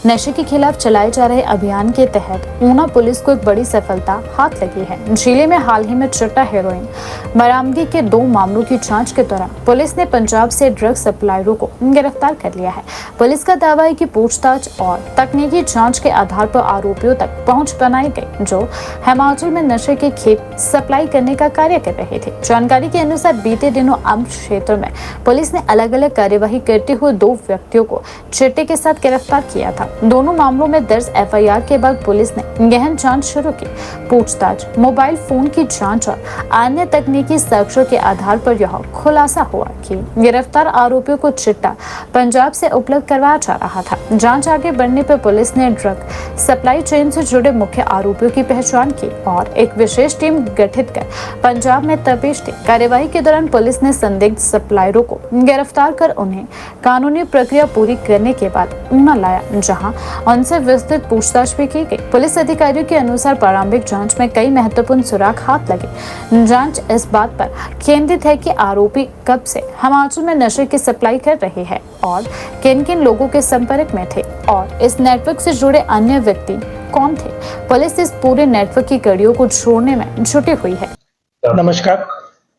नशे के खिलाफ चलाए जा रहे अभियान के तहत ऊना पुलिस को एक बड़ी सफलता हाथ लगी है। जिले में हाल ही में चिट्टा हेरोइन बरामदगी के 2 मामलों की जांच के दौरान पुलिस ने पंजाब से ड्रग सप्लायरों को गिरफ्तार कर लिया है। पुलिस का दावा है कि पूछताछ और तकनीकी जांच के आधार पर आरोपियों तक पहुंच बनाई गई, जो हिमाचल में नशे के खेप सप्लाई करने का कार्य कर रहे थे। जानकारी के अनुसार बीते दिनों अम्ब क्षेत्र में पुलिस ने अलग अलग कार्यवाही करते हुए 2 व्यक्तियों को चिट्टे के साथ गिरफ्तार किया था। दोनों मामलों में दर्ज एफआईआर के बाद पुलिस ने गहन जांच शुरू की। पूछताछ, मोबाइल फोन की जांच और अन्य तकनीकी साक्ष्यों के आधार पर यह खुलासा हुआ कि गिरफ्तार आरोपियों को चिट्टा पंजाब से उपलब्ध करवाया जा रहा था। जांच आगे बढ़ने पर पुलिस ने ड्रग सप्लाई चेन से जुड़े मुख्य आरोपियों की पहचान की और एक विशेष टीम गठित कर पंजाब में तपेश दी। कार्यवाही के दौरान पुलिस ने संदिग्ध सप्लायरों को गिरफ्तार कर उन्हें कानूनी प्रक्रिया पूरी करने के बाद ऊना लाया, जहां उनसे विस्तृत पूछताछ भी की गई। पुलिस अधिकारियों के अनुसार प्रारंभिक जांच में कई महत्वपूर्ण सुराग हाथ लगे। जांच इस बात पर केंद्रित है कि आरोपी कब से हिमाचल में नशे की सप्लाई कर रहे हैं और किन किन लोगों के संपर्क में थे और इस नेटवर्क से जुड़े अन्य व्यक्ति कौन थे। पुलिस इस पूरे नेटवर्क की कड़ियों को छोड़ने में जुटी हुई है। नमस्कार।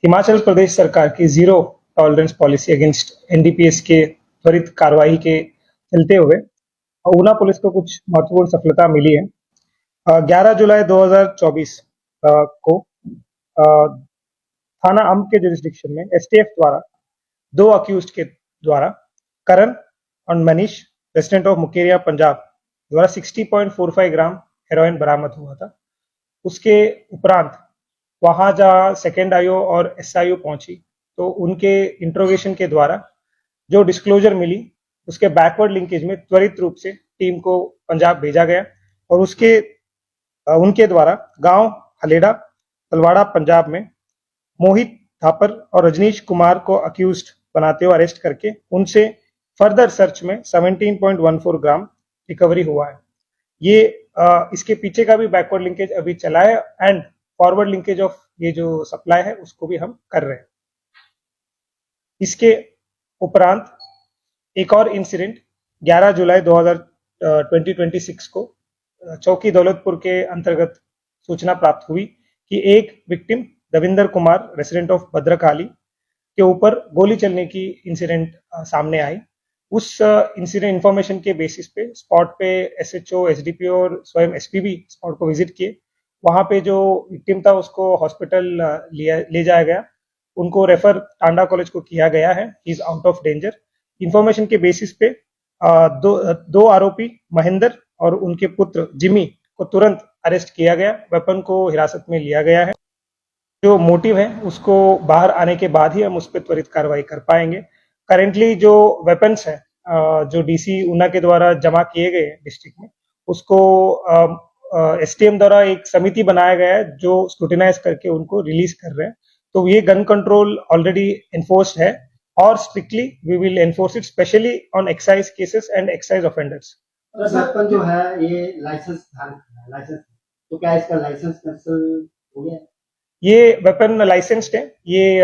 हिमाचल प्रदेश सरकार की zero tolerance policy against NDPS के त्वरित कार्रवाई के चलते हुए ऊना पुलिस को कुछ महत्वपूर्ण सफलता मिली है। 11 जुलाई 2024 को थाना अम्ब के जुरिस्डिक्शन में एसटीएफ द्वारा 2 अक्यूज्ड के द्वारा करण और मनीष रेसिडेंट ऑफ मुकेरिया पंजाब द्वारा 60.45 ग्राम हेरोइन बरामद हुआ था। उसके उपरांत वहां जहाँ सेकेंड आईओ और एसआईओ पहुंची तो उनके इंट्रोगेशन के द्वारा जो डिस्क्लोजर मिली उसके बैकवर्ड लिंकेज में त्वरित रूप से टीम को पंजाब भेजा गया और उनके द्वारा गांव हलेड़ा तलवाड़ा पंजाब में मोहित थापर और रजनीश कुमार को अक्यूज्ड बनाते हुए अरेस्ट करके उनसे फर्दर सर्च में 17.14 ग्राम रिकवरी हुआ है। ये इसके पीछे का भी बैकवर्ड लिंकेज अभी चला है एंड फॉरवर्ड लिंकेज ऑफ ये जो सप्लाई है उसको भी हम कर रहे हैं। इसके उपरांत एक और इंसिडेंट 11 जुलाई 2026 को चौकी दौलतपुर के अंतर्गत सूचना प्राप्त हुई कि एक victim Davinder Kumar resident of Bhadrakali के ऊपर गोली चलने की इंसिडेंट सामने आई। उस इंसिडेंट इंफॉर्मेशन के बेसिस पे स्पॉट पे एसएचओ, एसडीपीओ और स्वयं एसपी भी स्पॉट को विजिट किए। वहां पे जो विक्टिम था उसको हॉस्पिटल ले जाया गया। उनको रेफर टांडा कॉलेज को किया गया है। He is out of danger. Information के बेसिस पे दो आरोपी महेंद्र और उनके पुत्र जिमी को तुरंत अरेस्ट किया गया। वेपन को हिरासत में लिया गया है। जो मोटिव है उसको बाहर आने के बाद ही हम उस पर त्वरित कार्रवाई कर पाएंगे। करेंटली जो वेपन्स है जो डीसी ऊना के द्वारा जमा किए गए डिस्ट्रिक्ट में उसको एसटीएम द्वारा एक समिति बनाया गया है जो स्क्रूटिनाइज करके उनको रिलीज कर रहे हैं। तो ये गन कंट्रोल ऑलरेडी एनफोर्स्ड है और strictly we will enforce it specially on excise cases and excise offenders. Weapon जो है ये लाइसेंस तो क्या इसका लाइसेंस कैंसिल हो गया? ये वेपन लाइसेंस्ड है। ये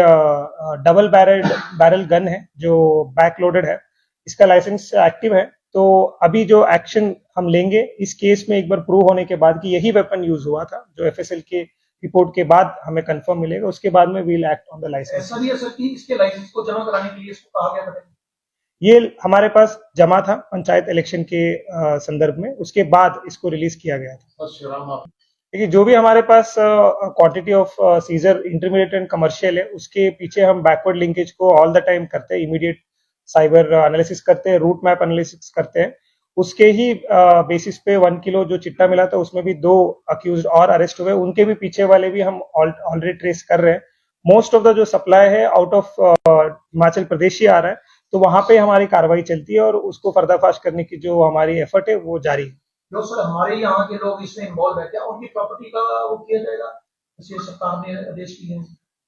डबल बैरल गन है जो बैक लोडेड है। इसका लाइसेंस एक्टिव है। तो अभी जो एक्शन हम लेंगे इस केस में एक बार प्रूव होने के बाद कि यही वेपन यूज हुआ था, जो एफएसएल के रिपोर्ट के बाद हमें कंफर्म मिलेगा, उसके बाद में we'll act on the licence. इसके लाइसेंस को जमा कराने के लिए इसको कहा गया था? ये हमारे पास जमा था पंचायत इलेक्शन के संदर्भ में, उसके बाद इसको रिलीज किया गया था। देखिए जो भी हमारे पास quantity of seizure intermediate and commercial है उसके पीछे हम बैकवर्ड लिंकेज को ऑल द टाइम करते हैं। इमीडिएट साइबर एनालिसिस करते हैं, रूट मैप एनालिसिस करते हैं। उसके ही बेसिस पे 1 किलो जो चिट्टा मिला था उसमें भी 2 अक्यूज्ड और अरेस्ट हुए। उनके भी पीछे वाले भी हम ऑलरेडी ट्रेस कर रहे हैं। मोस्ट ऑफ द जो सप्लाई है आउट ऑफ हिमाचल प्रदेश ही आ रहा है, तो वहां पे हमारी कार्रवाई चलती है और उसको पर्दाफाश करने की जो हमारी एफर्ट है वो जारी है। जो सर हमारे यहाँ के लोग इसमें इन्वॉल्व है, क्या उनकी प्रॉपर्टी का वो किया जाएगा? सरकार ने आदेश किए हैं।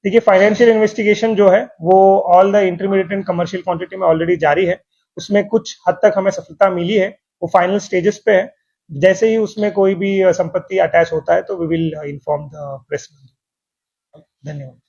देखिए फाइनेंशियल इन्वेस्टिगेशन जो है वो all the intermediate and commercial quantity में ऑलरेडी जारी है। उसमें कुछ हद तक हमें सफलता मिली है, वो फाइनल स्टेजेस पे है। जैसे ही उसमें कोई भी संपत्ति अटैच होता है तो we will inform the press. धन्यवाद।